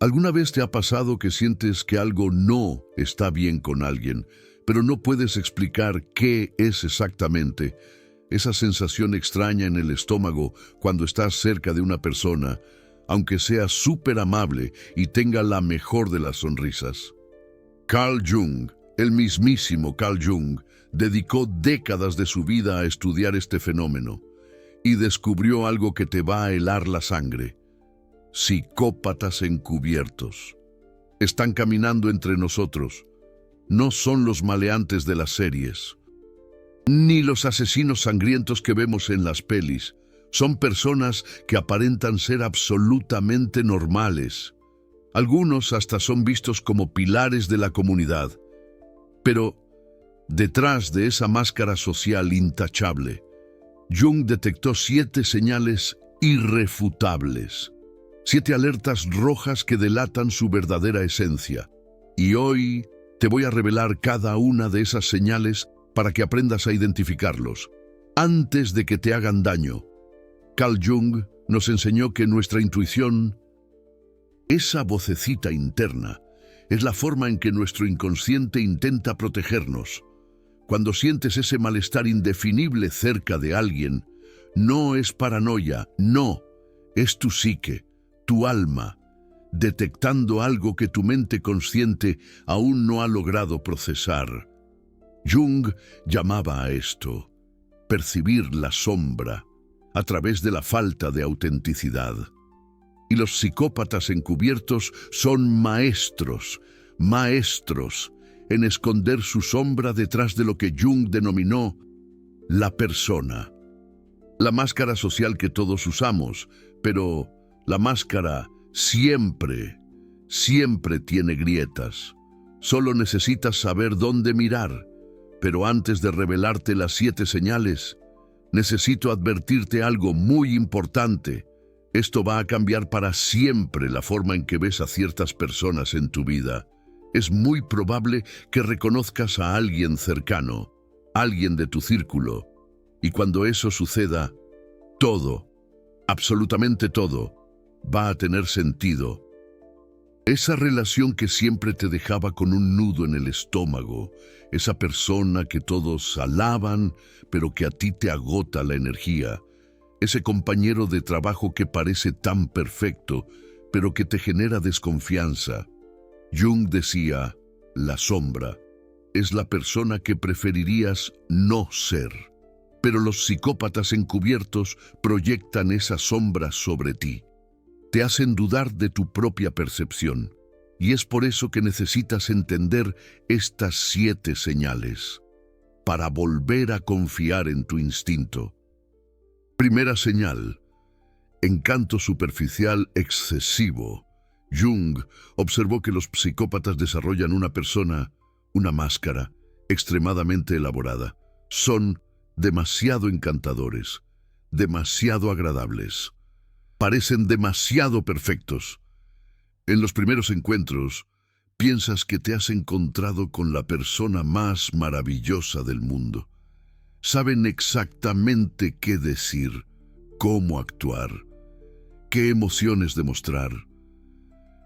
¿Alguna vez te ha pasado que sientes que algo no está bien con alguien, pero no puedes explicar qué es exactamente? Esa sensación extraña en el estómago cuando estás cerca de una persona, aunque sea súper amable y tenga la mejor de las sonrisas. Carl Jung, el mismísimo Carl Jung, dedicó décadas de su vida a estudiar este fenómeno y descubrió algo que te va a helar la sangre: psicópatas encubiertos. Están caminando entre nosotros. No son los maleantes de las series, ni los asesinos sangrientos que vemos en las pelis. Son personas que aparentan ser absolutamente normales. Algunos hasta son vistos como pilares de la comunidad. Pero detrás de esa máscara social intachable, Jung detectó 7 señales irrefutables. 7 alertas rojas que delatan su verdadera esencia. Y hoy te voy a revelar cada una de esas señales para que aprendas a identificarlos, antes de que te hagan daño. Carl Jung nos enseñó que nuestra intuición, esa vocecita interna, es la forma en que nuestro inconsciente intenta protegernos. Cuando sientes ese malestar indefinible cerca de alguien, no es paranoia, no, es tu psique, tu alma, detectando algo que tu mente consciente aún no ha logrado procesar. Jung llamaba a esto percibir la sombra a través de la falta de autenticidad. Y los psicópatas encubiertos son maestros en esconder su sombra detrás de lo que Jung denominó la persona. La máscara social que todos usamos, pero la máscara siempre tiene grietas. Solo necesitas saber dónde mirar. Pero antes de revelarte las 7 señales, necesito advertirte algo muy importante. Esto va a cambiar para siempre la forma en que ves a ciertas personas en tu vida. Es muy probable que reconozcas a alguien cercano, alguien de tu círculo. Y cuando eso suceda, todo, absolutamente todo, va a tener sentido. Esa relación que siempre te dejaba con un nudo en el estómago, esa persona que todos alaban, pero que a ti te agota la energía, ese compañero de trabajo que parece tan perfecto, pero que te genera desconfianza. Jung decía, la sombra es la persona que preferirías no ser. Pero los psicópatas encubiertos proyectan esa sombra sobre ti. Te hacen dudar de tu propia percepción. Y es por eso que necesitas entender estas 7 señales para volver a confiar en tu instinto. Primera señal: encanto superficial excesivo. Jung observó que los psicópatas desarrollan una máscara extremadamente elaborada. Son demasiado encantadores, demasiado agradables. Parecen demasiado perfectos. En los primeros encuentros, piensas que te has encontrado con la persona más maravillosa del mundo. Saben exactamente qué decir, cómo actuar, qué emociones demostrar.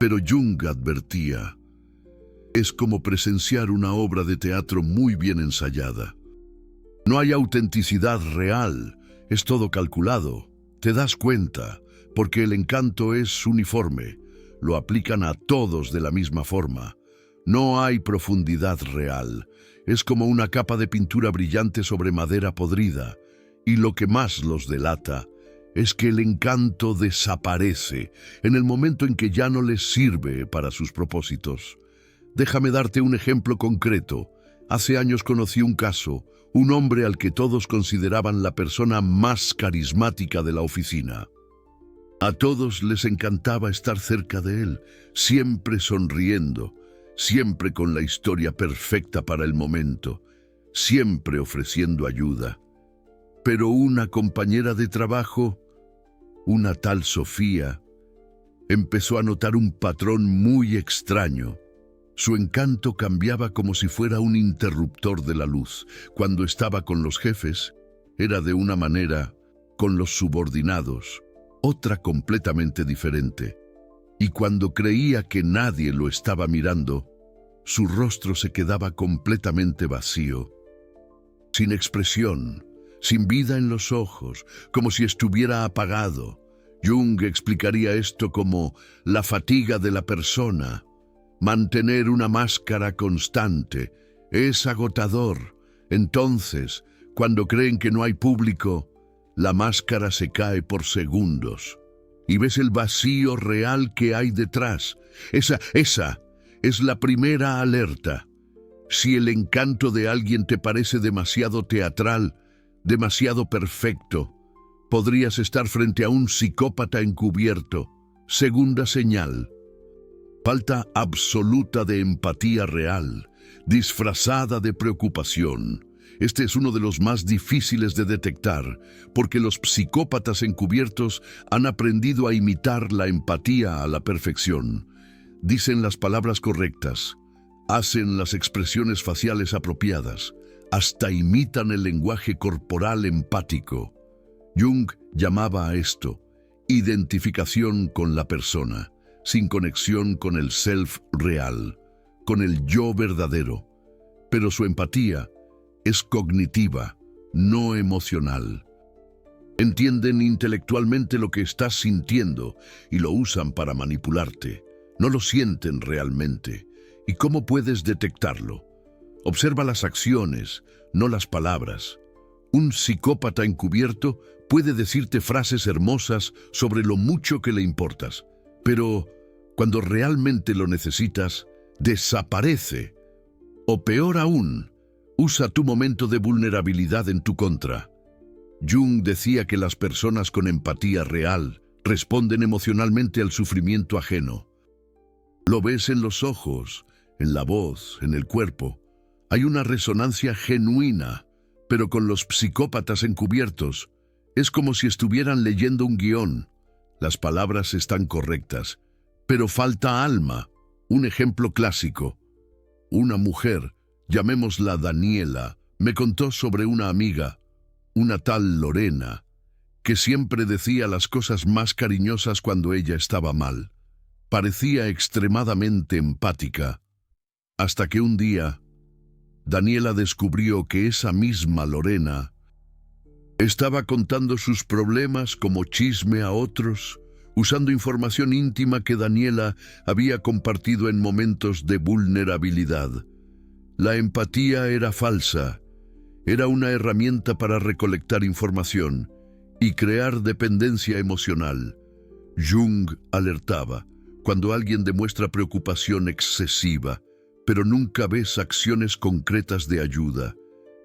Pero Jung advertía, es como presenciar una obra de teatro muy bien ensayada. No hay autenticidad real, es todo calculado. Te das cuenta, porque el encanto es uniforme. Lo aplican a todos de la misma forma. No hay profundidad real. Es como una capa de pintura brillante sobre madera podrida. Y lo que más los delata es que el encanto desaparece en el momento en que ya no les sirve para sus propósitos. Déjame darte un ejemplo concreto. Hace años conocí un caso, un hombre al que todos consideraban la persona más carismática de la oficina. A todos les encantaba estar cerca de él, siempre sonriendo, siempre con la historia perfecta para el momento, siempre ofreciendo ayuda. Pero una compañera de trabajo, una tal Sofía, empezó a notar un patrón muy extraño. Su encanto cambiaba como si fuera un interruptor de la luz. Cuando estaba con los jefes, era de una manera, con los subordinados, otra completamente diferente. y cuando creía que nadie lo estaba mirando, su rostro se quedaba completamente vacío, sin expresión, sin vida en los ojos, como si estuviera apagado. Jung explicaría esto como la fatiga de la persona. Mantener una máscara constante es agotador. Entonces, cuando creen que no hay público, la máscara se cae por segundos y ves el vacío real que hay detrás. Esa es la primera alerta. Si el encanto de alguien te parece demasiado teatral, demasiado perfecto, podrías estar frente a un psicópata encubierto. Segunda señal: falta absoluta de empatía real, disfrazada de preocupación. Este es uno de los más difíciles de detectar, porque los psicópatas encubiertos han aprendido a imitar la empatía a la perfección. Dicen las palabras correctas, hacen las expresiones faciales apropiadas, hasta imitan el lenguaje corporal empático. Jung llamaba a esto identificación con la persona, sin conexión con el self real, con el yo verdadero. Pero su empatía es cognitiva, no emocional. Entienden intelectualmente lo que estás sintiendo y lo usan para manipularte. No lo sienten realmente. ¿Y cómo puedes detectarlo? Observa las acciones, no las palabras. Un psicópata encubierto puede decirte frases hermosas sobre lo mucho que le importas, pero cuando realmente lo necesitas, desaparece. O peor aún, usa tu momento de vulnerabilidad en tu contra. Jung decía que las personas con empatía real responden emocionalmente al sufrimiento ajeno. Lo ves en los ojos, en la voz, en el cuerpo. Hay una resonancia genuina, pero con los psicópatas encubiertos es como si estuvieran leyendo un guión. Las palabras están correctas, pero falta alma. Un ejemplo clásico: una mujer, llamémosla Daniela, me contó sobre una amiga, una tal Lorena, que siempre decía las cosas más cariñosas cuando ella estaba mal. Parecía extremadamente empática, hasta que un día Daniela descubrió que esa misma Lorena estaba contando sus problemas como chisme a otros, usando información íntima que Daniela había compartido en momentos de vulnerabilidad. La empatía era falsa, era una herramienta para recolectar información y crear dependencia emocional. Jung alertaba: cuando alguien demuestra preocupación excesiva, pero nunca ves acciones concretas de ayuda,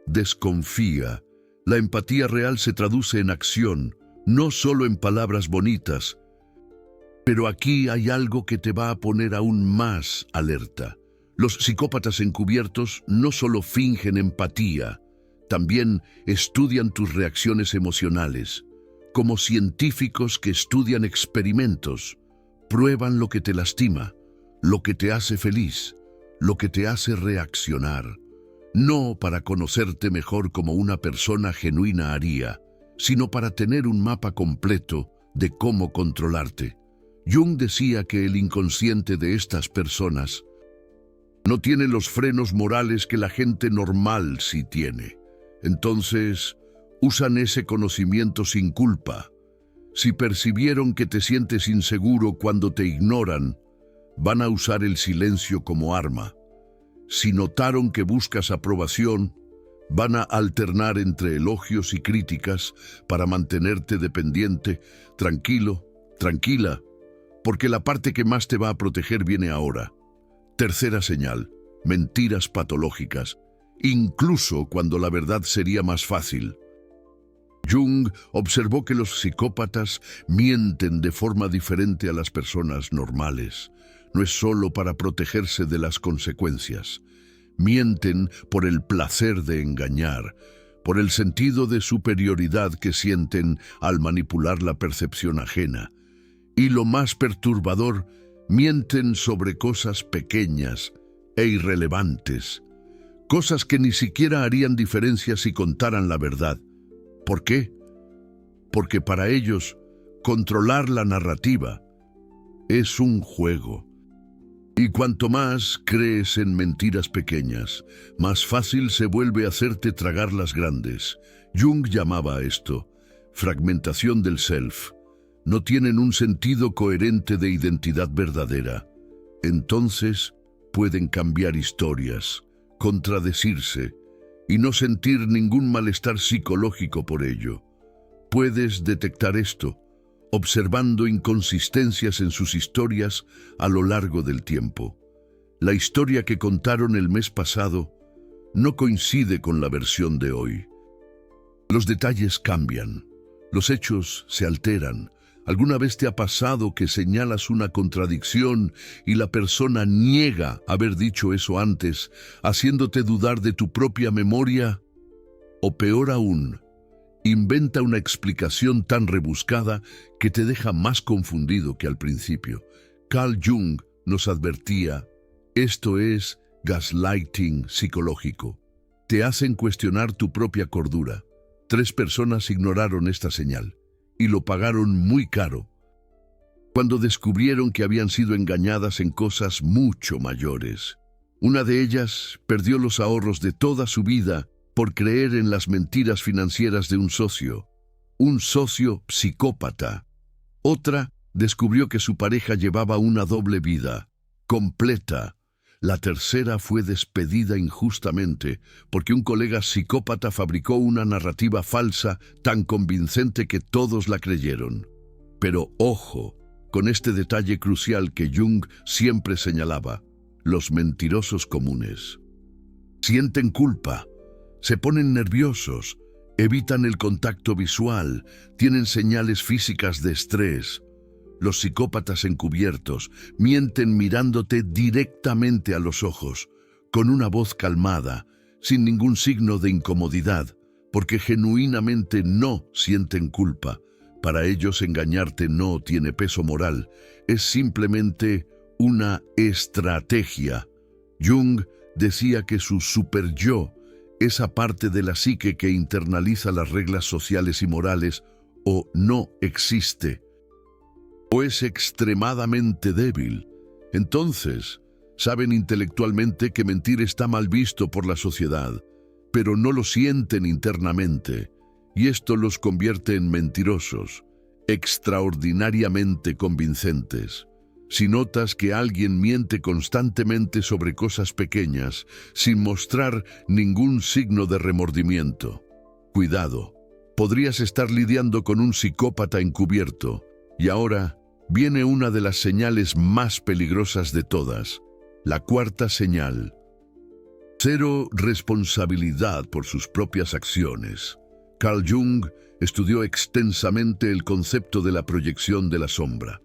desconfía. La empatía real se traduce en acción, no solo en palabras bonitas. Pero aquí hay algo que te va a poner aún más alerta. Los psicópatas encubiertos no solo fingen empatía, también estudian tus reacciones emocionales. Como científicos que estudian experimentos, prueban lo que te lastima, lo que te hace feliz, lo que te hace reaccionar. No para conocerte mejor como una persona genuina haría, sino para tener un mapa completo de cómo controlarte. Jung decía que el inconsciente de estas personas no tiene los frenos morales que la gente normal sí tiene. Entonces, usan ese conocimiento sin culpa. Si percibieron que te sientes inseguro cuando te ignoran, van a usar el silencio como arma. Si notaron que buscas aprobación, van a alternar entre elogios y críticas para mantenerte dependiente, tranquilo, tranquila, porque la parte que más te va a proteger viene ahora. Tercera señal: mentiras patológicas, incluso cuando la verdad sería más fácil. Jung observó que los psicópatas mienten de forma diferente a las personas normales. No es solo para protegerse de las consecuencias. Mienten por el placer de engañar, por el sentido de superioridad que sienten al manipular la percepción ajena. Y lo más perturbador, mienten sobre cosas pequeñas e irrelevantes, cosas que ni siquiera harían diferencia si contaran la verdad. ¿Por qué? Porque para ellos, controlar la narrativa es un juego. Y cuanto más crees en mentiras pequeñas, más fácil se vuelve hacerte tragar las grandes. Jung llamaba a esto fragmentación del self. No tienen un sentido coherente de identidad verdadera. Entonces pueden cambiar historias, contradecirse y no sentir ningún malestar psicológico por ello. Puedes detectar esto observando inconsistencias en sus historias a lo largo del tiempo. La historia que contaron el mes pasado no coincide con la versión de hoy. Los detalles cambian, los hechos se alteran. ¿Alguna vez te ha pasado que señalas una contradicción y la persona niega haber dicho eso antes, haciéndote dudar de tu propia memoria? O peor aún, inventa una explicación tan rebuscada que te deja más confundido que al principio. Carl Jung nos advertía, esto es gaslighting psicológico. Te hacen cuestionar tu propia cordura. 3 personas ignoraron esta señal y lo pagaron muy caro cuando descubrieron que habían sido engañadas en cosas mucho mayores. Una de ellas perdió los ahorros de toda su vida por creer en las mentiras financieras de un socio psicópata. Otra descubrió que su pareja llevaba una doble vida, completa. La tercera fue despedida injustamente porque un colega psicópata fabricó una narrativa falsa tan convincente que todos la creyeron. Pero ojo, con este detalle crucial que Jung siempre señalaba, los mentirosos comunes sienten culpa, se ponen nerviosos, evitan el contacto visual, tienen señales físicas de estrés. Los psicópatas encubiertos mienten mirándote directamente a los ojos, con una voz calmada, sin ningún signo de incomodidad, porque genuinamente no sienten culpa. Para ellos engañarte no tiene peso moral, es simplemente una estrategia. Jung decía que su superyo, esa parte de la psique que internaliza las reglas sociales y morales, o no existe, o es extremadamente débil. Entonces, saben intelectualmente que mentir está mal visto por la sociedad, pero no lo sienten internamente, y esto los convierte en mentirosos, extraordinariamente convincentes. Si notas que alguien miente constantemente sobre cosas pequeñas, sin mostrar ningún signo de remordimiento, cuidado, podrías estar lidiando con un psicópata encubierto. Y ahora viene una de las señales más peligrosas de todas, la cuarta señal. Cero responsabilidad por sus propias acciones. Carl Jung estudió extensamente el concepto de la proyección de la sombra.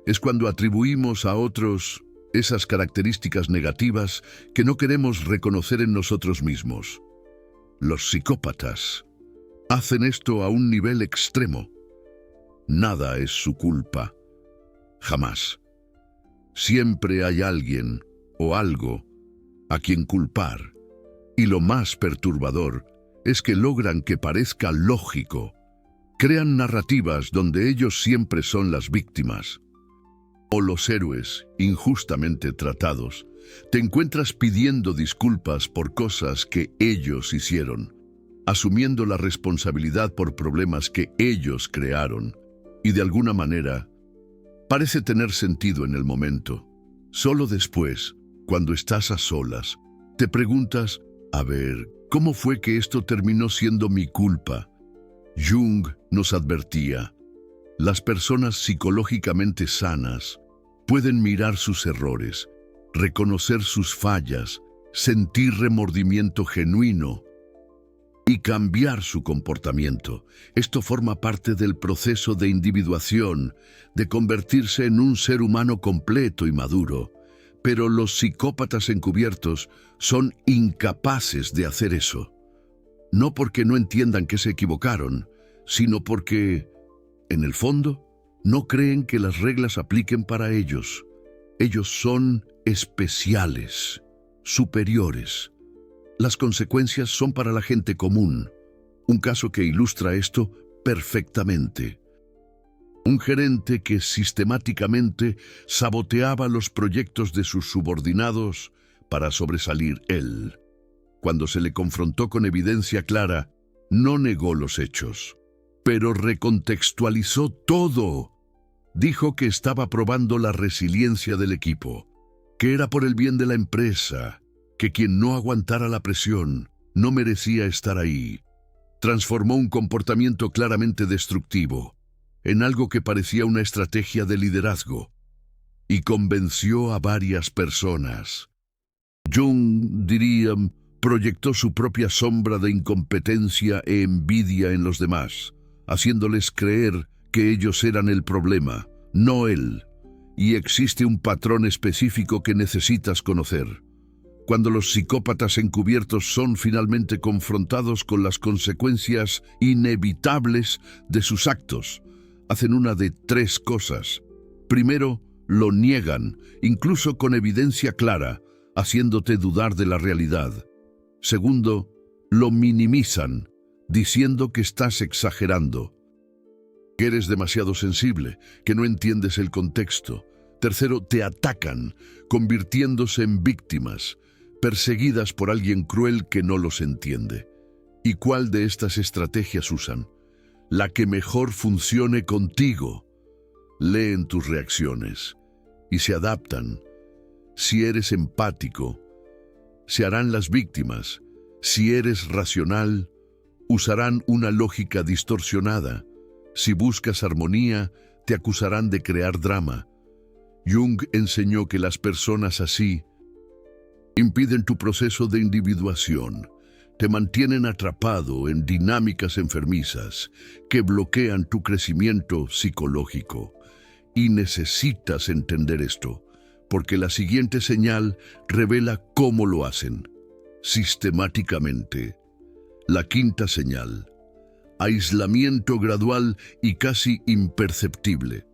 Es cuando atribuimos a otros esas características negativas que no queremos reconocer en nosotros mismos. Los psicópatas hacen esto a un nivel extremo. Nada es su culpa. Jamás. Siempre hay alguien o algo a quien culpar. Y lo más perturbador es que logran que parezca lógico. Crean narrativas donde ellos siempre son las víctimas o los héroes injustamente tratados. Te encuentras pidiendo disculpas por cosas que ellos hicieron, asumiendo la responsabilidad por problemas que ellos crearon, y de alguna manera parece tener sentido en el momento. Solo después, cuando estás a solas, te preguntas, a ver, ¿cómo fue que esto terminó siendo mi culpa? Jung nos advertía, las personas psicológicamente sanas pueden mirar sus errores, reconocer sus fallas, sentir remordimiento genuino y cambiar su comportamiento. Esto forma parte del proceso de individuación, de convertirse en un ser humano completo y maduro. Pero los psicópatas encubiertos son incapaces de hacer eso. No porque no entiendan que se equivocaron, sino porque, en el fondo, no creen que las reglas apliquen para ellos. Ellos son especiales, superiores. Las consecuencias son para la gente común. Un caso que ilustra esto perfectamente. Un gerente que sistemáticamente saboteaba los proyectos de sus subordinados para sobresalir él. Cuando se le confrontó con evidencia clara, no negó los hechos, pero recontextualizó todo. Dijo que estaba probando la resiliencia del equipo, que era por el bien de la empresa, que quien no aguantara la presión no merecía estar ahí. Transformó un comportamiento claramente destructivo en algo que parecía una estrategia de liderazgo y convenció a varias personas. Jung, diría, proyectó su propia sombra de incompetencia e envidia en los demás, haciéndoles creer que ellos eran el problema, no él. Y existe un patrón específico que necesitas conocer. Cuando los psicópatas encubiertos son finalmente confrontados con las consecuencias inevitables de sus actos, hacen una de tres cosas. Primero, lo niegan, incluso con evidencia clara, haciéndote dudar de la realidad. Segundo, lo minimizan, diciendo que estás exagerando, que eres demasiado sensible, que no entiendes el contexto. Tercero, te atacan, convirtiéndose en víctimas, perseguidas por alguien cruel que no los entiende. ¿Y cuál de estas estrategias usan? La que mejor funcione contigo. Leen tus reacciones y se adaptan. Si eres empático, se harán las víctimas. Si eres racional, usarán una lógica distorsionada. Si buscas armonía, te acusarán de crear drama. Jung enseñó que las personas así impiden tu proceso de individuación, te mantienen atrapado en dinámicas enfermizas que bloquean tu crecimiento psicológico. Y necesitas entender esto, porque la siguiente señal revela cómo lo hacen, sistemáticamente. La quinta señal: aislamiento gradual y casi imperceptible.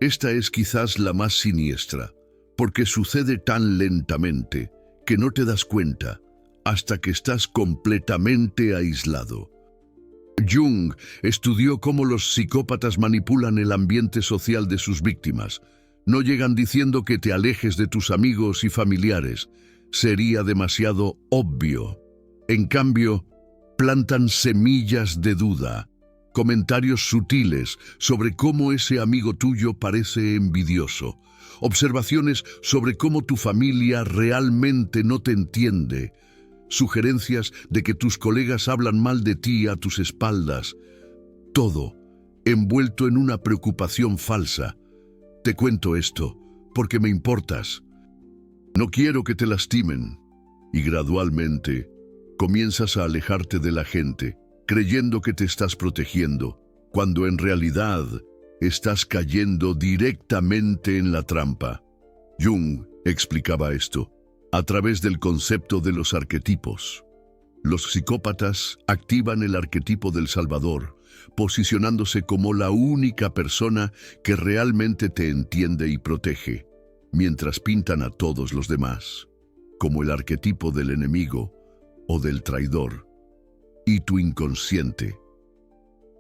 Esta es quizás la más siniestra, porque sucede tan lentamente que no te das cuenta hasta que estás completamente aislado. Jung estudió cómo los psicópatas manipulan el ambiente social de sus víctimas. No llegan diciendo que te alejes de tus amigos y familiares. Sería demasiado obvio. En cambio, plantan semillas de duda, comentarios sutiles sobre cómo ese amigo tuyo parece envidioso, observaciones sobre cómo tu familia realmente no te entiende, sugerencias de que tus colegas hablan mal de ti a tus espaldas. Todo envuelto en una preocupación falsa. Te cuento esto porque me importas. No quiero que te lastimen. Y gradualmente comienzas a alejarte de la gente, creyendo que te estás protegiendo, cuando en realidad estás cayendo directamente en la trampa. Jung explicaba esto a través del concepto de los arquetipos. Los psicópatas activan el arquetipo del Salvador, posicionándose como la única persona que realmente te entiende y protege, mientras pintan a todos los demás como el arquetipo del enemigo o del traidor. Y tu inconsciente,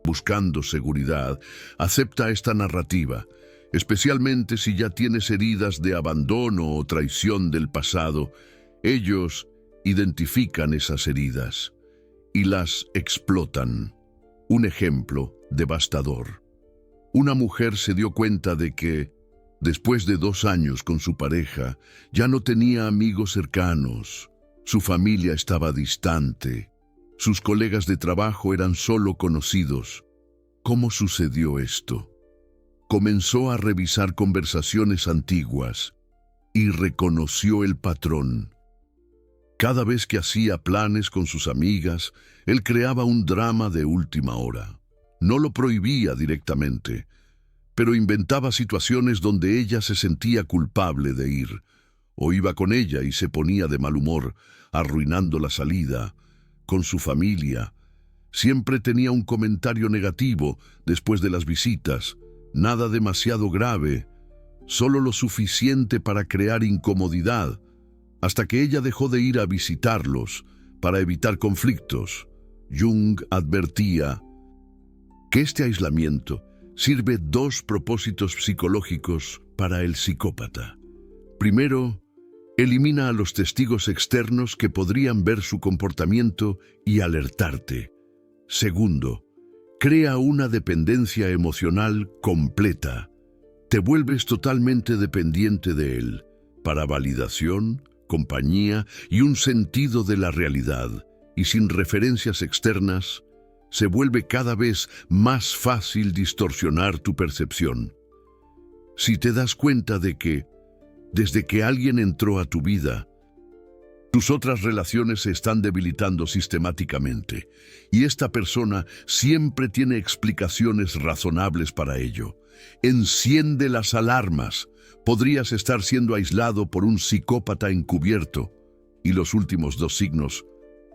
buscando seguridad, acepta esta narrativa, especialmente si ya tienes heridas de abandono o traición del pasado. Ellos identifican esas heridas y las explotan. Un ejemplo devastador. Una mujer se dio cuenta de que, después de 2 años con su pareja, ya no tenía amigos cercanos. Su familia estaba distante. Sus colegas de trabajo eran solo conocidos. ¿Cómo sucedió esto? Comenzó a revisar conversaciones antiguas y reconoció el patrón. Cada vez que hacía planes con sus amigas, él creaba un drama de última hora. No lo prohibía directamente, pero inventaba situaciones donde ella se sentía culpable de ir, o iba con ella y se ponía de mal humor, arruinando la salida. Con su familia, siempre tenía un comentario negativo después de las visitas, nada demasiado grave, solo lo suficiente para crear incomodidad, hasta que ella dejó de ir a visitarlos para evitar conflictos. Jung advertía que este aislamiento sirve dos propósitos psicológicos para el psicópata. Primero, elimina a los testigos externos que podrían ver su comportamiento y alertarte. Segundo, crea una dependencia emocional completa. Te vuelves totalmente dependiente de él, para validación, compañía y un sentido de la realidad, y sin referencias externas, se vuelve cada vez más fácil distorsionar tu percepción. Si te das cuenta de que, desde que alguien entró a tu vida, tus otras relaciones se están debilitando sistemáticamente, y esta persona siempre tiene explicaciones razonables para ello. Enciende las alarmas. Podrías estar siendo aislado por un psicópata encubierto, y los últimos dos signos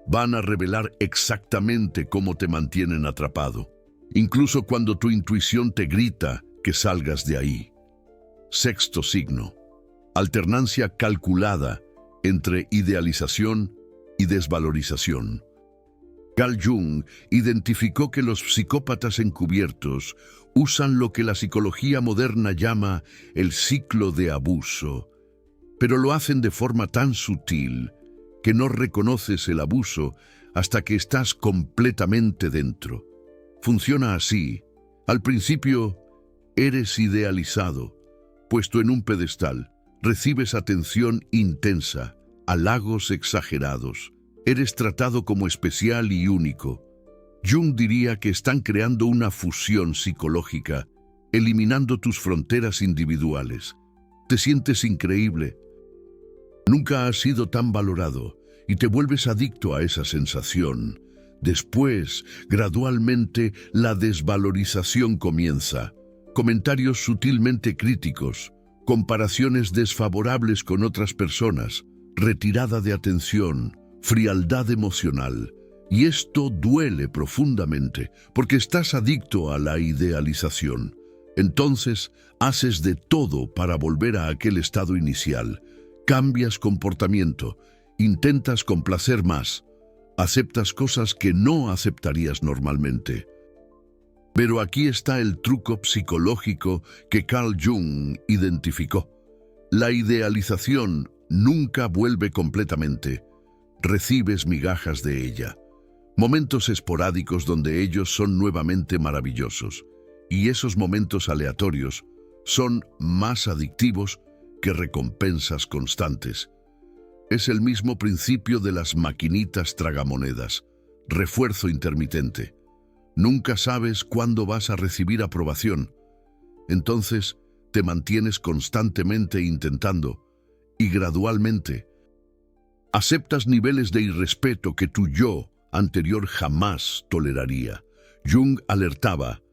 van a revelar exactamente cómo te mantienen atrapado, incluso cuando tu intuición te grita que salgas de ahí. Sexto signo: alternancia calculada entre idealización y desvalorización. Carl Jung identificó que los psicópatas encubiertos usan lo que la psicología moderna llama el ciclo de abuso, pero lo hacen de forma tan sutil que no reconoces el abuso hasta que estás completamente dentro. Funciona así. Al principio, eres idealizado, puesto en un pedestal, recibes atención intensa, halagos exagerados, eres tratado como especial y único. Jung diría que están creando una fusión psicológica, eliminando tus fronteras individuales. Te sientes increíble. Nunca has sido tan valorado y te vuelves adicto a esa sensación. Después, gradualmente, la desvalorización comienza. Comentarios sutilmente críticos, comparaciones desfavorables con otras personas, retirada de atención, frialdad emocional. Y esto duele profundamente, porque estás adicto a la idealización. Entonces, haces de todo para volver a aquel estado inicial. Cambias comportamiento, intentas complacer más, aceptas cosas que no aceptarías normalmente. Pero aquí está el truco psicológico que Carl Jung identificó. La idealización nunca vuelve completamente. Recibes migajas de ella. Momentos esporádicos donde ellos son nuevamente maravillosos. Y esos momentos aleatorios son más adictivos que recompensas constantes. Es el mismo principio de las maquinitas tragamonedas. Refuerzo intermitente. Nunca sabes cuándo vas a recibir aprobación. Entonces, te mantienes constantemente intentando y gradualmente aceptas niveles de irrespeto que tu yo anterior jamás toleraría. Jung alertaba: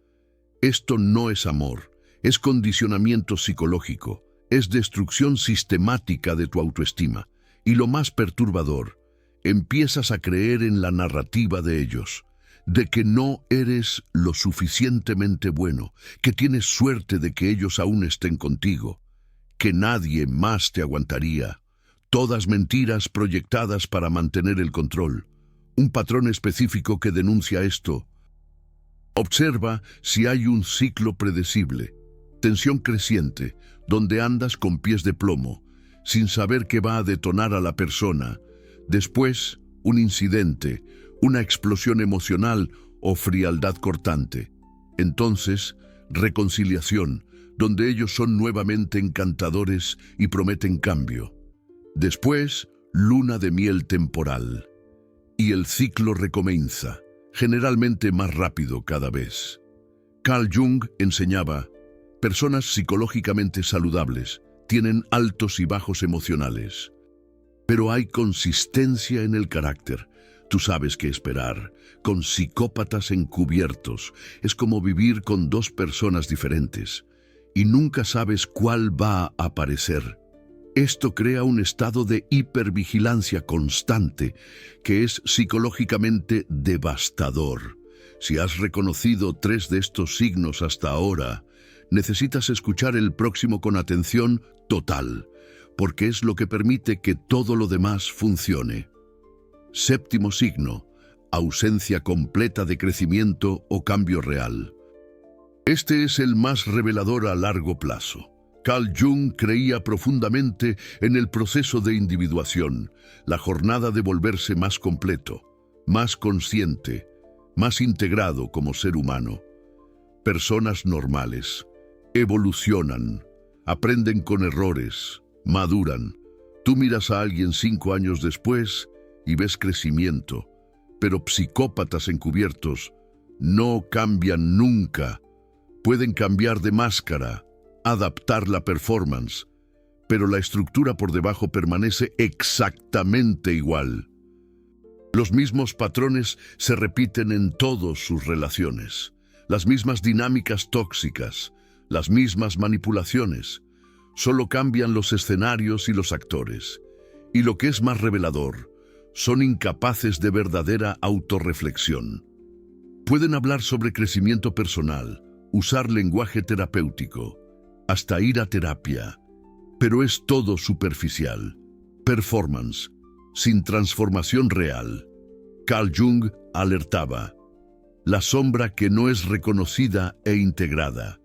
esto no es amor, es condicionamiento psicológico, es destrucción sistemática de tu autoestima. Y lo más perturbador, empiezas a creer en la narrativa de ellos, de que no eres lo suficientemente bueno, que tienes suerte de que ellos aún estén contigo, que nadie más te aguantaría. Todas mentiras proyectadas para mantener el control. Un patrón específico que denuncia esto. Observa si hay un ciclo predecible. Tensión creciente, donde andas con pies de plomo, sin saber qué va a detonar a la persona. Después, un incidente, una explosión emocional o frialdad cortante. Entonces, reconciliación, donde ellos son nuevamente encantadores y prometen cambio. Después, luna de miel temporal. Y el ciclo recomienza, generalmente más rápido cada vez. Carl Jung enseñaba: personas psicológicamente saludables tienen altos y bajos emocionales. Pero hay consistencia en el carácter. Tú sabes qué esperar. Con psicópatas encubiertos es como vivir con dos personas diferentes y nunca sabes cuál va a aparecer. Esto crea un estado de hipervigilancia constante que es psicológicamente devastador. Si has reconocido 3 de estos signos hasta ahora, necesitas escuchar el próximo con atención total, porque es lo que permite que todo lo demás funcione. Séptimo signo: ausencia completa de crecimiento o cambio real. Este es el más revelador a largo plazo. Carl Jung creía profundamente en el proceso de individuación, la jornada de volverse más completo, más consciente, más integrado como ser humano. Personas normales evolucionan, aprenden con errores, maduran. Tú miras a alguien 5 años después y ves crecimiento, pero psicópatas encubiertos no cambian nunca. Pueden cambiar de máscara, adaptar la performance, pero la estructura por debajo permanece exactamente igual. Los mismos patrones se repiten en todas sus relaciones, las mismas dinámicas tóxicas, las mismas manipulaciones. Solo cambian los escenarios y los actores. Y lo que es más revelador, son incapaces de verdadera autorreflexión. Pueden hablar sobre crecimiento personal, usar lenguaje terapéutico, hasta ir a terapia, pero es todo superficial, performance, sin transformación real. Carl Jung alertaba: la sombra que no es reconocida e integrada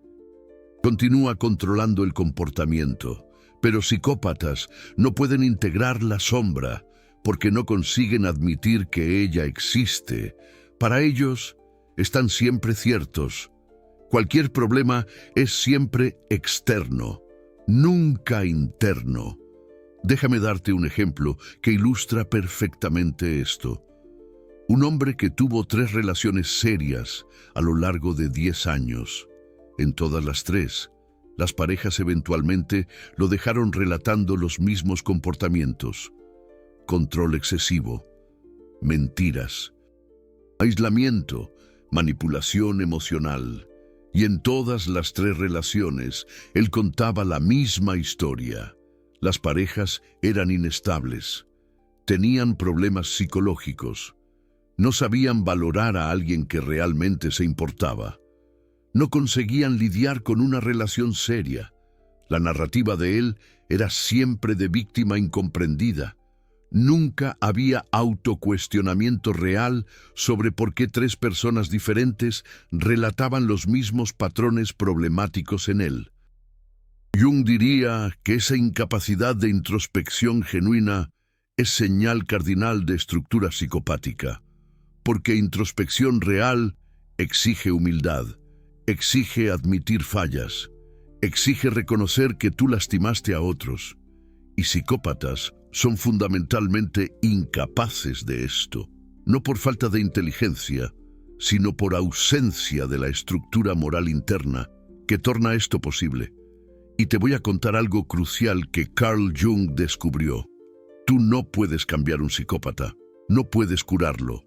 continúa controlando el comportamiento, pero psicópatas no pueden integrar la sombra porque no consiguen admitir que ella existe. Para ellos, están siempre ciertos. Cualquier problema es siempre externo, nunca interno. Déjame darte un ejemplo que ilustra perfectamente esto. Un hombre que tuvo 3 relaciones serias a lo largo de 10 años. En todas las 3, las parejas eventualmente lo dejaron relatando los mismos comportamientos: control excesivo, mentiras, aislamiento, manipulación emocional. Y en todas las 3 relaciones, él contaba la misma historia. Las parejas eran inestables, tenían problemas psicológicos, no sabían valorar a alguien que realmente se importaba. No conseguían lidiar con una relación seria. La narrativa de él era siempre de víctima incomprendida. Nunca había autocuestionamiento real sobre por qué 3 personas diferentes relataban los mismos patrones problemáticos en él. Jung diría que esa incapacidad de introspección genuina es señal cardinal de estructura psicopática, porque introspección real exige humildad, exige admitir fallas, exige reconocer que tú lastimaste a otros, y psicópatas son fundamentalmente incapaces de esto, no por falta de inteligencia, sino por ausencia de la estructura moral interna que torna esto posible. Y te voy a contar algo crucial que Carl Jung descubrió. Tú no puedes cambiar un psicópata, no puedes curarlo,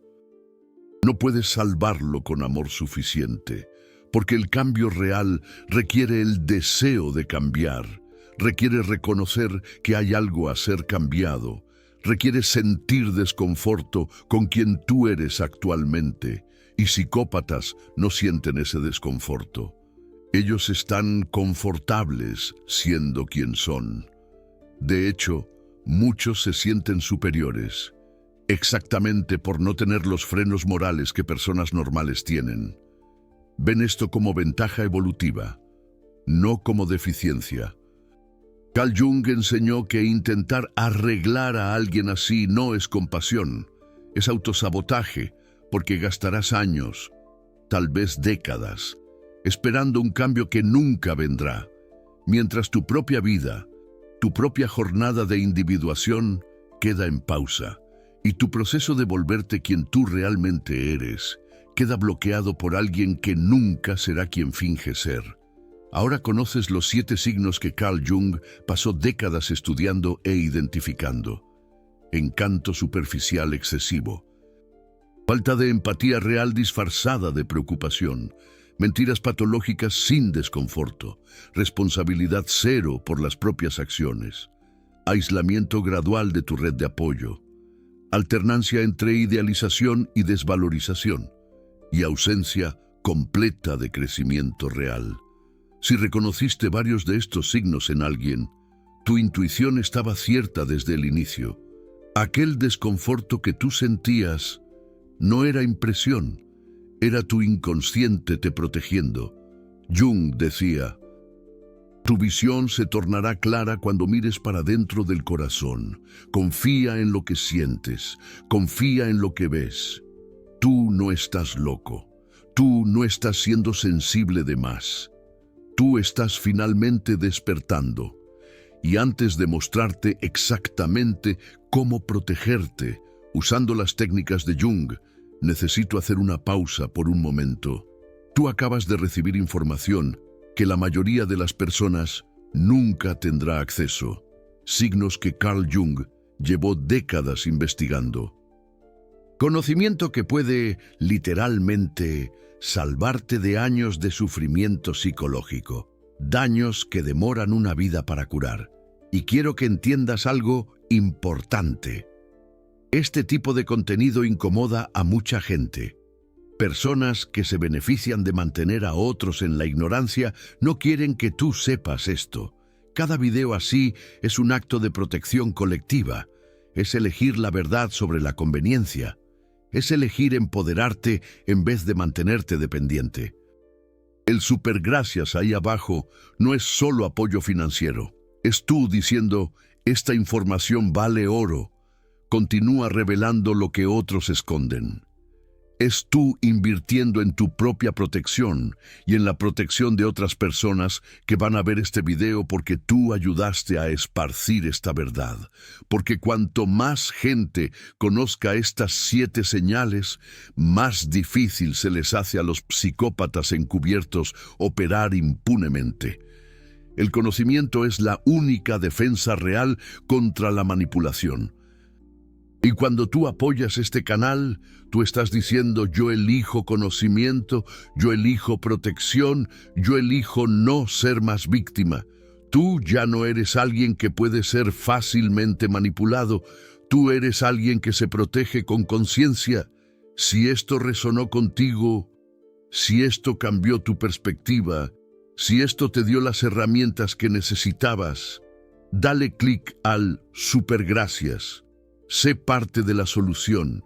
no puedes salvarlo con amor suficiente, porque el cambio real requiere el deseo de cambiar. Requiere reconocer que hay algo a ser cambiado. Requiere sentir desconforto con quien tú eres actualmente. Y psicópatas no sienten ese desconforto. Ellos están confortables siendo quien son. De hecho, muchos se sienten superiores, exactamente por no tener los frenos morales que personas normales tienen. Ven esto como ventaja evolutiva, no como deficiencia. Carl Jung enseñó que intentar arreglar a alguien así no es compasión, es autosabotaje, porque gastarás años, tal vez décadas, esperando un cambio que nunca vendrá, mientras tu propia vida, tu propia jornada de individuación queda en pausa, y tu proceso de volverte quien tú realmente eres queda bloqueado por alguien que nunca será quien finge ser. Ahora conoces los 7 signos que Carl Jung pasó décadas estudiando e identificando. Encanto superficial excesivo. Falta de empatía real disfrazada de preocupación. Mentiras patológicas sin desconforto. Responsabilidad cero por las propias acciones. Aislamiento gradual de tu red de apoyo. Alternancia entre idealización y desvalorización. Y ausencia completa de crecimiento real. Si reconociste varios de estos signos en alguien, tu intuición estaba cierta desde el inicio. Aquel desconforto que tú sentías no era impresión, era tu inconsciente te protegiendo, Jung decía, tu visión se tornará clara cuando mires para dentro del corazón. Confía en lo que sientes, confía en lo que ves. Tú no estás loco, tú no estás siendo sensible de más. Tú estás finalmente despertando. Y antes de mostrarte exactamente cómo protegerte, usando las técnicas de Jung, necesito hacer una pausa por un momento. Tú acabas de recibir información que la mayoría de las personas nunca tendrá acceso. Signos que Carl Jung llevó décadas investigando. Conocimiento que puede, literalmente, salvarte de años de sufrimiento psicológico. Daños que demoran una vida para curar. Y quiero que entiendas algo importante. Este tipo de contenido incomoda a mucha gente. Personas que se benefician de mantener a otros en la ignorancia no quieren que tú sepas esto. Cada video así es un acto de protección colectiva. Es elegir la verdad sobre la conveniencia. Es elegir empoderarte en vez de mantenerte dependiente. El supergracias ahí abajo no es solo apoyo financiero. Es tú diciendo, esta información vale oro. Continúa revelando lo que otros esconden. Es tú invirtiendo en tu propia protección y en la protección de otras personas que van a ver este video porque tú ayudaste a esparcir esta verdad. Porque cuanto más gente conozca estas 7 señales, más difícil se les hace a los psicópatas encubiertos operar impunemente. El conocimiento es la única defensa real contra la manipulación. Y cuando tú apoyas este canal, tú estás diciendo, yo elijo conocimiento, yo elijo protección, yo elijo no ser más víctima. Tú ya no eres alguien que puede ser fácilmente manipulado, tú eres alguien que se protege con conciencia. Si esto resonó contigo, si esto cambió tu perspectiva, si esto te dio las herramientas que necesitabas, dale clic al supergracias. Sé parte de la solución.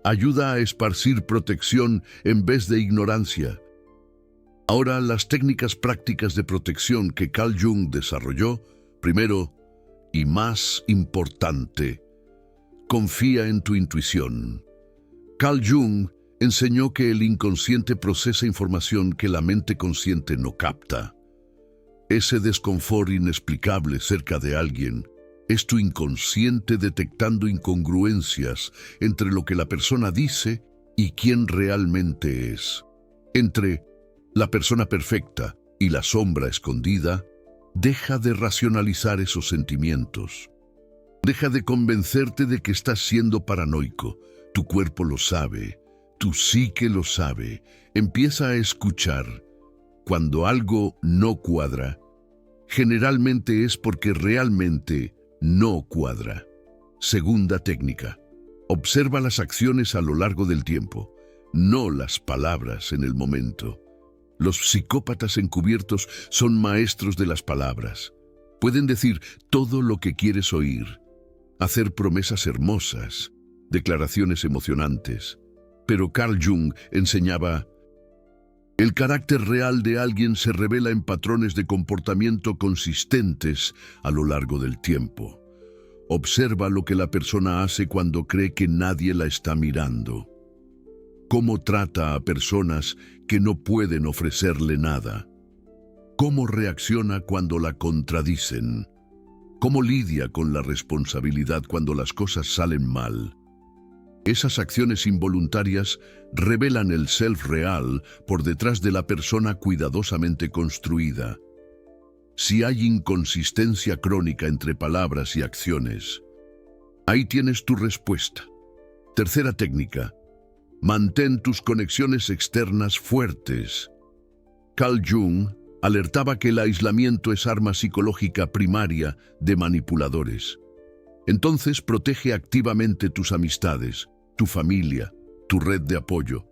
Ayuda a esparcir protección en vez de ignorancia. Ahora, las técnicas prácticas de protección que Carl Jung desarrolló. Primero, y más importante, confía en tu intuición. Carl Jung enseñó que el inconsciente procesa información que la mente consciente no capta. Ese desconfort inexplicable cerca de alguien es tu inconsciente detectando incongruencias entre lo que la persona dice y quién realmente es. Entre la persona perfecta y la sombra escondida, deja de racionalizar esos sentimientos. Deja de convencerte de que estás siendo paranoico. Tu cuerpo lo sabe, tu psique lo sabe. Empieza a escuchar. Cuando algo no cuadra, generalmente es porque realmente no cuadra. Segunda técnica. Observa las acciones a lo largo del tiempo, no las palabras en el momento. Los psicópatas encubiertos son maestros de las palabras. Pueden decir todo lo que quieres oír, hacer promesas hermosas, declaraciones emocionantes. Pero Carl Jung enseñaba: el carácter real de alguien se revela en patrones de comportamiento consistentes a lo largo del tiempo. Observa lo que la persona hace cuando cree que nadie la está mirando. Cómo trata a personas que no pueden ofrecerle nada. Cómo reacciona cuando la contradicen. Cómo lidia con la responsabilidad cuando las cosas salen mal. Esas acciones involuntarias revelan el self real por detrás de la persona cuidadosamente construida. Si hay inconsistencia crónica entre palabras y acciones, ahí tienes tu respuesta. Tercera técnica. Mantén tus conexiones externas fuertes. Carl Jung alertaba que el aislamiento es arma psicológica primaria de manipuladores. Entonces protege activamente tus amistades, tu familia, tu red de apoyo.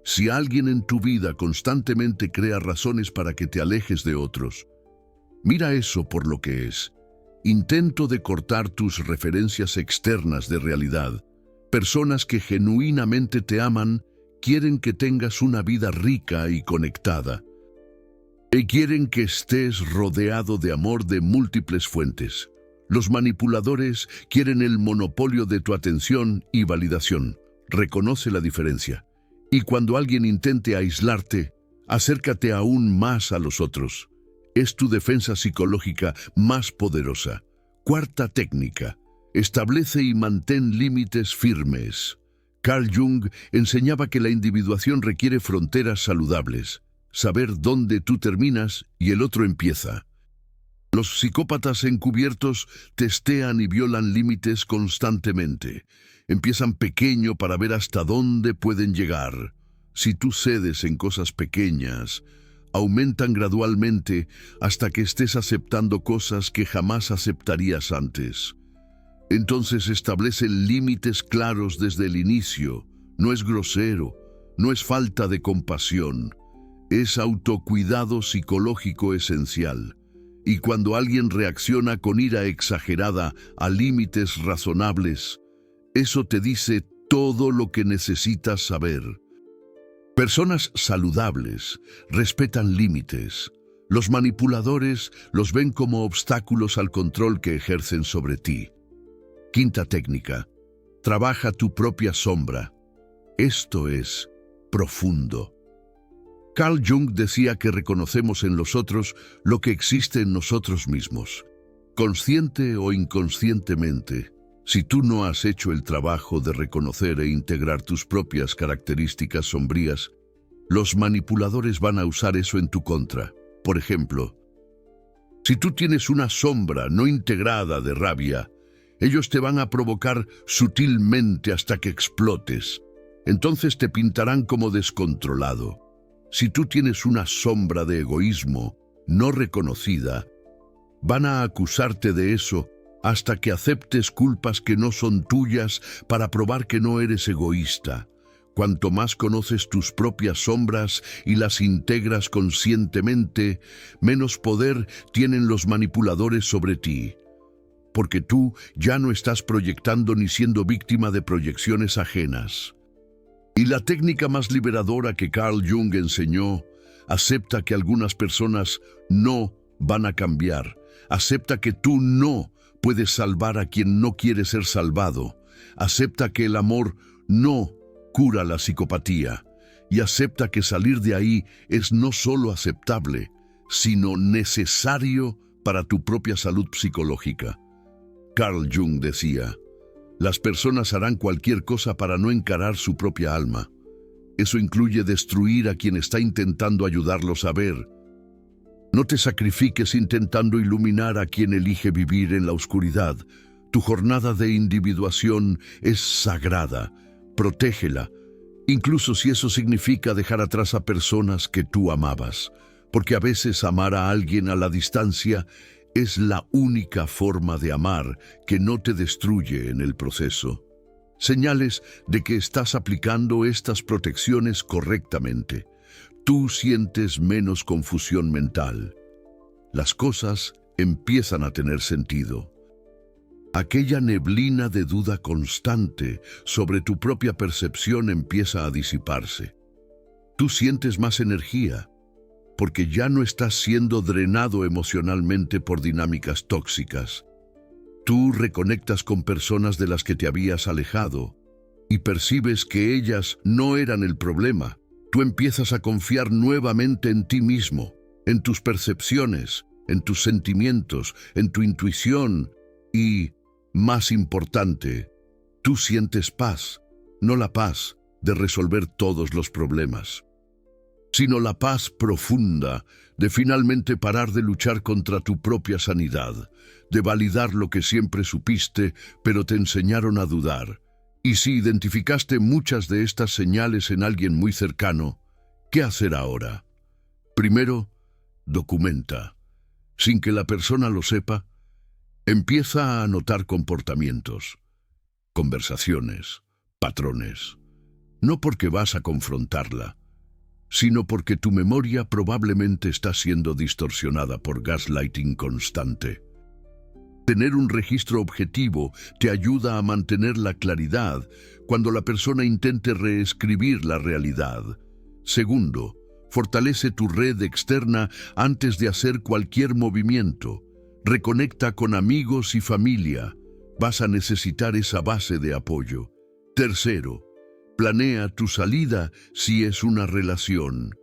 Si alguien en tu vida constantemente crea razones para que te alejes de otros, mira eso por lo que es. Intento de cortar tus referencias externas de realidad. Personas que genuinamente te aman quieren que tengas una vida rica y conectada. Y quieren que estés rodeado de amor de múltiples fuentes. Los manipuladores quieren el monopolio de tu atención y validación. Reconoce la diferencia. Y cuando alguien intente aislarte, acércate aún más a los otros. Es tu defensa psicológica más poderosa. Cuarta técnica. Establece y mantén límites firmes. Carl Jung enseñaba que la individuación requiere fronteras saludables. Saber dónde tú terminas y el otro empieza. Los psicópatas encubiertos testean y violan límites constantemente. Empiezan pequeño para ver hasta dónde pueden llegar. Si tú cedes en cosas pequeñas, aumentan gradualmente hasta que estés aceptando cosas que jamás aceptarías antes. Entonces establecen límites claros desde el inicio. No es grosero, no es falta de compasión. Es autocuidado psicológico esencial. Y cuando alguien reacciona con ira exagerada a límites razonables, eso te dice todo lo que necesitas saber. Personas saludables respetan límites. Los manipuladores los ven como obstáculos al control que ejercen sobre ti. Quinta técnica. Trabaja tu propia sombra. Esto es profundo. Carl Jung decía que reconocemos en los otros lo que existe en nosotros mismos. Consciente o inconscientemente, si tú no has hecho el trabajo de reconocer e integrar tus propias características sombrías, los manipuladores van a usar eso en tu contra. Por ejemplo, si tú tienes una sombra no integrada de rabia, ellos te van a provocar sutilmente hasta que explotes. Entonces te pintarán como descontrolado. Si tú tienes una sombra de egoísmo no reconocida, van a acusarte de eso hasta que aceptes culpas que no son tuyas para probar que no eres egoísta. Cuanto más conoces tus propias sombras y las integras conscientemente, menos poder tienen los manipuladores sobre ti. Porque tú ya no estás proyectando ni siendo víctima de proyecciones ajenas. Y la técnica más liberadora que Carl Jung enseñó, acepta que algunas personas no van a cambiar. Acepta que tú no puedes salvar a quien no quiere ser salvado. Acepta que el amor no cura la psicopatía. Y acepta que salir de ahí es no solo aceptable, sino necesario para tu propia salud psicológica. Carl Jung decía, las personas harán cualquier cosa para no encarar su propia alma. Eso incluye destruir a quien está intentando ayudarlos a ver. No te sacrifiques intentando iluminar a quien elige vivir en la oscuridad. Tu jornada de individuación es sagrada. Protégela, incluso si eso significa dejar atrás a personas que tú amabas. Porque a veces amar a alguien a la distancia es la única forma de amar que no te destruye en el proceso. Señales de que estás aplicando estas protecciones correctamente. Tú sientes menos confusión mental. Las cosas empiezan a tener sentido. Aquella neblina de duda constante sobre tu propia percepción empieza a disiparse. Tú sientes más energía, porque ya no estás siendo drenado emocionalmente por dinámicas tóxicas. Tú reconectas con personas de las que te habías alejado y percibes que ellas no eran el problema. Tú empiezas a confiar nuevamente en ti mismo, en tus percepciones, en tus sentimientos, en tu intuición y, más importante, tú sientes paz, no la paz de resolver todos los problemas, sino la paz profunda de finalmente parar de luchar contra tu propia sanidad, de validar lo que siempre supiste, pero te enseñaron a dudar. Y si identificaste muchas de estas señales en alguien muy cercano, ¿qué hacer ahora? Primero, documenta. Sin que la persona lo sepa, empieza a anotar comportamientos, conversaciones, patrones. No porque vas a confrontarla, sino porque tu memoria probablemente está siendo distorsionada por gaslighting constante. Tener un registro objetivo te ayuda a mantener la claridad cuando la persona intente reescribir la realidad. Segundo, Fortalece tu red externa antes de hacer cualquier movimiento. Reconecta con amigos y familia. Vas a necesitar esa base de apoyo. Tercero, planea tu salida si es una relación.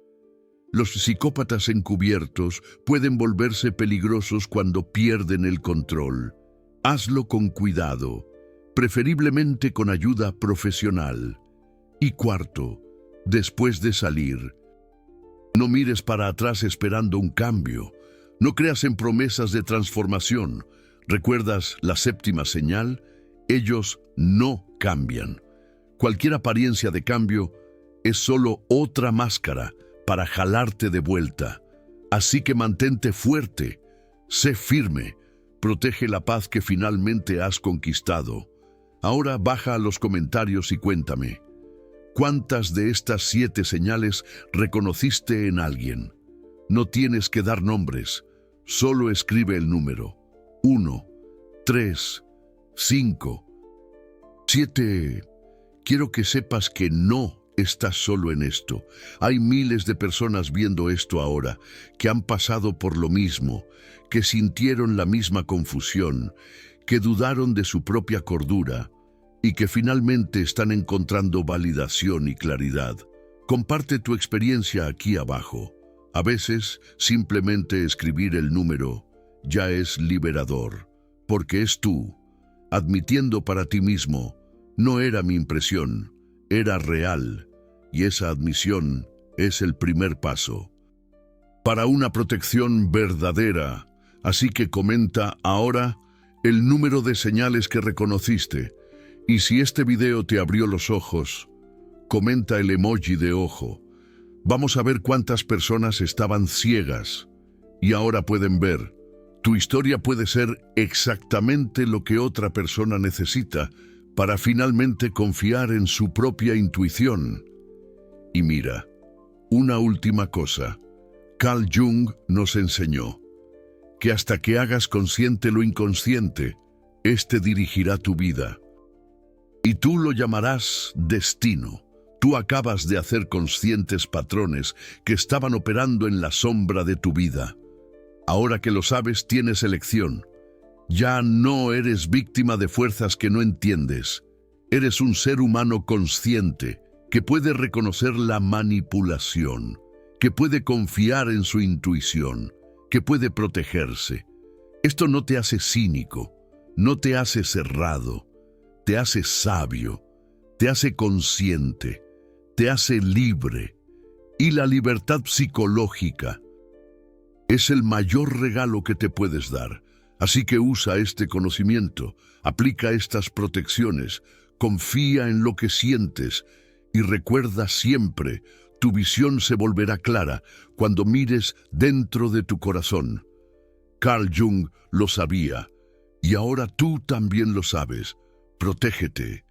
Los psicópatas encubiertos pueden volverse peligrosos cuando pierden el control. Hazlo con cuidado, preferiblemente con ayuda profesional. Y cuarto, después de salir, no mires para atrás esperando un cambio. No creas en promesas de transformación. ¿Recuerdas la séptima señal? Ellos no cambian. Cualquier apariencia de cambio es solo otra máscara para jalarte de vuelta. Así que mantente fuerte, sé firme, protege la paz que finalmente has conquistado. Ahora baja a los comentarios y cuéntame, ¿cuántas de estas 7 señales reconociste en alguien? No tienes que dar nombres, solo escribe el número. 1, 3, 5, 7. Quiero que sepas que no estás solo en esto. Hay miles de personas viendo esto ahora, que han pasado por lo mismo, que sintieron la misma confusión, que dudaron de su propia cordura y que finalmente están encontrando validación y claridad. Comparte tu experiencia aquí abajo. A veces, simplemente escribir el número ya es liberador, porque es tú, admitiendo para ti mismo, no era mi impresión, era real, y esa admisión es el primer paso para una protección verdadera. Así que comenta ahora el número de señales que reconociste, y si este video te abrió los ojos, comenta el emoji de ojo. Vamos a ver cuántas personas estaban ciegas y ahora pueden ver. Tu historia puede ser exactamente lo que otra persona necesita para finalmente confiar en su propia intuición. Y mira, una última cosa. Carl Jung nos enseñó que hasta que hagas consciente lo inconsciente, este dirigirá tu vida. Y tú lo llamarás destino. Tú acabas de hacer conscientes patrones que estaban operando en la sombra de tu vida. Ahora que lo sabes, tienes elección. Ya no eres víctima de fuerzas que no entiendes. Eres un ser humano consciente que puede reconocer la manipulación, que puede confiar en su intuición, que puede protegerse. Esto no te hace cínico, no te hace cerrado, te hace sabio, te hace consciente, te hace libre. Y la libertad psicológica es el mayor regalo que te puedes dar. Así que usa este conocimiento, aplica estas protecciones, confía en lo que sientes y recuerda siempre, tu visión se volverá clara cuando mires dentro de tu corazón. Carl Jung lo sabía y ahora tú también lo sabes. Protégete.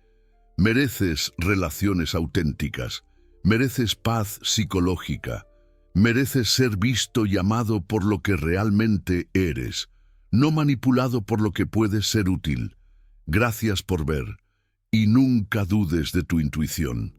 Mereces relaciones auténticas, mereces paz psicológica, mereces ser visto y amado por lo que realmente eres, no manipulado por lo que puede ser útil. Gracias por ver y nunca dudes de tu intuición.